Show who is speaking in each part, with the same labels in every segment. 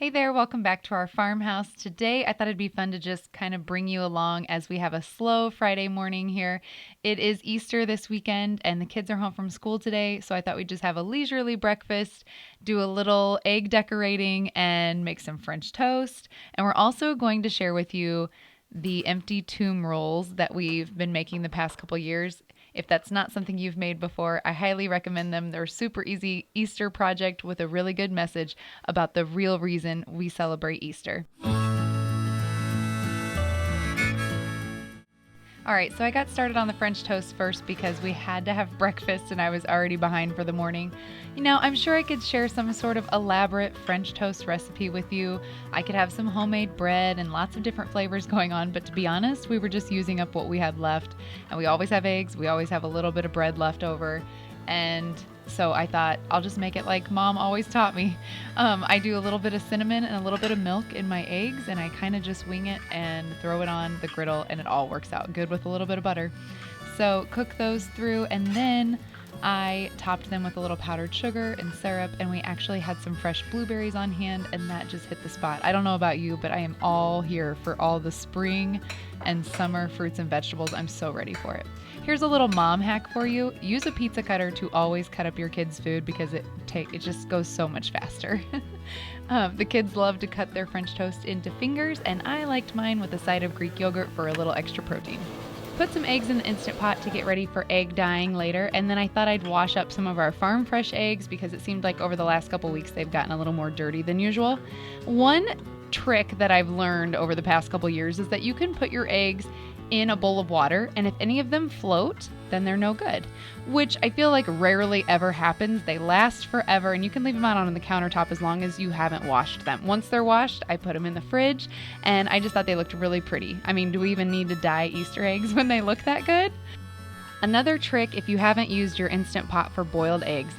Speaker 1: Hey there, welcome back to our farmhouse. Today, I thought it'd be fun to just kind of bring you along as we have a slow Friday morning here. It is Easter this weekend, and the kids are home from school today, so I thought we'd just have a leisurely breakfast, do a little egg decorating, and make some French toast. And we're also going to share with you the empty tomb rolls that we've been making the past couple years. If that's not something you've made before, I highly recommend them. They're a super easy Easter project with a really good message about the real reason we celebrate Easter. All right, so I got started on the French toast first because we had to have breakfast and I was already behind for the morning. I'm sure I could share some sort of elaborate French toast recipe with you. I could have some homemade bread and lots of different flavors going on, but to be honest, we were just using up what we had left. And we always have eggs, we always have a little bit of bread left over. And so I thought I'll just make it like Mom always taught me. I do a little bit of cinnamon and a little bit of milk in my eggs, and I kind of just wing it and throw it on the griddle, and it all works out good with a little bit of butter. So cook those through, and then I topped them with a little powdered sugar and syrup, and we actually had some fresh blueberries on hand, and that just hit the spot. I don't know about you, but I am all here for all the spring and summer fruits and vegetables. I'm so ready for it. Here's a little mom hack for you. Use a pizza cutter to always cut up your kids' food because it just goes so much faster. The kids love to cut their French toast into fingers, and I liked mine with a side of Greek yogurt for a little extra protein. Put some eggs in the Instant Pot to get ready for egg dyeing later, and then I thought I'd wash up some of our farm fresh eggs because it seemed like over the last couple weeks they've gotten a little more dirty than usual. One trick that I've learned over the past couple years is that you can put your eggs in a bowl of water, and if any of them float, then they're no good, which I feel like rarely ever happens. They last forever, and you can leave them out on the countertop as long as you haven't washed them. Once they're washed, I put them in the fridge, and I just thought they looked really pretty. I mean, do we even need to dye Easter eggs when they look that good? Another trick, if you haven't used your Instant Pot for boiled eggs,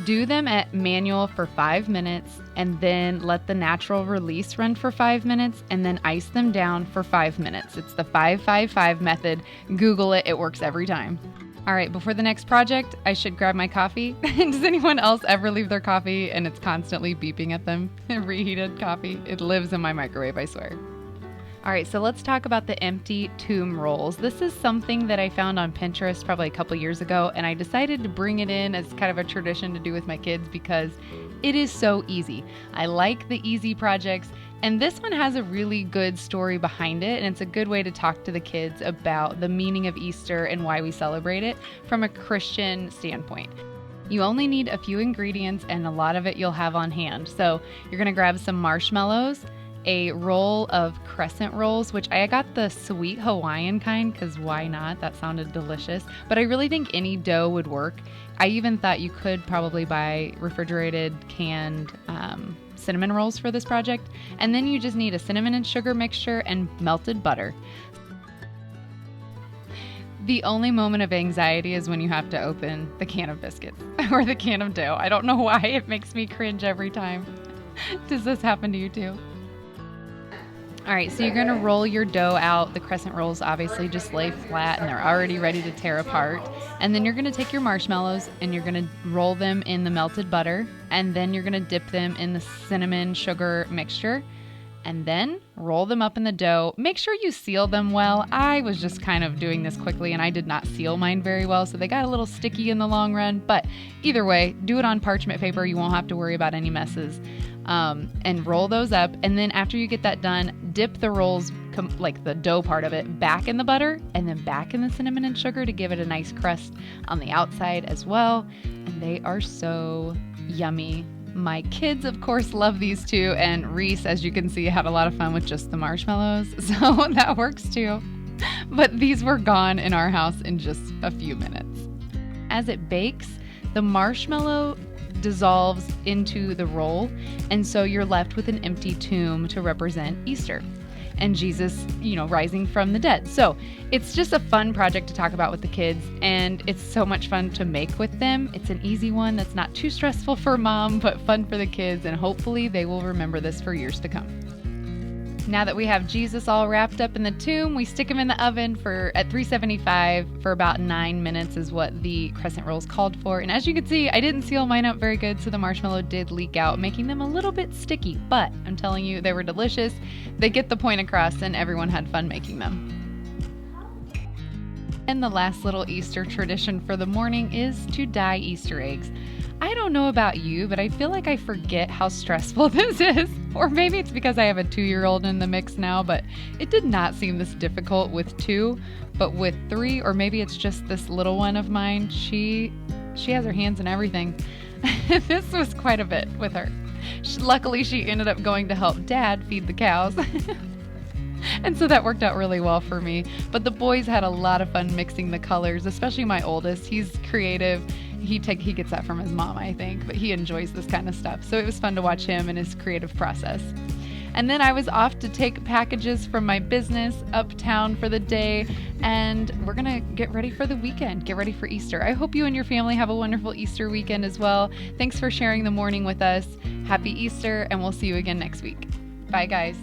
Speaker 1: do them at manual for 5 minutes and then let the natural release run for 5 minutes and then ice them down for 5 minutes. It's the 5-5-5 method. Google it. It works every time. All right, before the next project, I should grab my coffee. Does anyone else ever leave their coffee and it's constantly beeping at them? Reheated coffee. It lives in my microwave, I swear. All right, so let's talk about the empty tomb rolls. This is something that I found on Pinterest probably a couple years ago, and I decided to bring it in as kind of a tradition to do with my kids because it is so easy. I like the easy projects, and this one has a really good story behind it, and it's a good way to talk to the kids about the meaning of Easter and why we celebrate it from a Christian standpoint. You only need a few ingredients, and a lot of it you'll have on hand. So you're gonna grab some marshmallows, a roll of Crescent Rolls, which I got the sweet Hawaiian kind because why not? That sounded delicious. But I really think any dough would work. I even thought you could probably buy refrigerated canned cinnamon rolls for this project. And then you just need a cinnamon and sugar mixture and melted butter. The only moment of anxiety is when you have to open the can of biscuits or the can of dough. I don't know why, it makes me cringe every time. Does this happen to you too? All right, so you're going to roll your dough out. The Crescent Rolls obviously just lay flat and they're already ready to tear apart. And then you're going to take your marshmallows and you're going to roll them in the melted butter. And then you're going to dip them in the cinnamon sugar mixture. And then roll them up in the dough. Make sure you seal them well. I was just kind of doing this quickly and I did not seal mine very well, so they got a little sticky in the long run. But either way, do it on parchment paper. You won't have to worry about any messes. And roll those up. And then after you get that done, dip the rolls, like the dough part of it, back in the butter and then back in the cinnamon and sugar to give it a nice crust on the outside as well. And they are so yummy. My kids, of course, love these too. And Reese, as you can see, had a lot of fun with just the marshmallows. So that works too. But these were gone in our house in just a few minutes. As it bakes, the marshmallow dissolves into the roll, and so you're left with an empty tomb to represent Easter and Jesus, rising from the dead. So it's just a fun project to talk about with the kids, and it's so much fun to make with them. It's an easy one that's not too stressful for mom, but fun for the kids, and hopefully they will remember this for years to come. Now that we have Jesus all wrapped up in the tomb, we stick him in the oven at 375 for about 9 minutes is what the Crescent Rolls called for. And as you can see, I didn't seal mine up very good, so the marshmallow did leak out, making them a little bit sticky. But I'm telling you, they were delicious. They get the point across, and everyone had fun making them. And the last little Easter tradition for the morning is to dye Easter eggs. I don't know about you, but I feel like I forget how stressful this is. Or maybe it's because I have a 2-year-old in the mix now, but it did not seem this difficult with 2. But with 3, or maybe it's just this little one of mine, she has her hands in everything. This was quite a bit with her. Luckily, she ended up going to help Dad feed the cows. And so that worked out really well for me. But the boys had a lot of fun mixing the colors, especially my oldest. He's creative. He gets that from his mom, I think, but he enjoys this kind of stuff. So it was fun to watch him and his creative process. And then I was off to take packages from my business uptown for the day, and we're going to get ready for the weekend, get ready for Easter. I hope you and your family have a wonderful Easter weekend as well. Thanks for sharing the morning with us. Happy Easter, and we'll see you again next week. Bye, guys.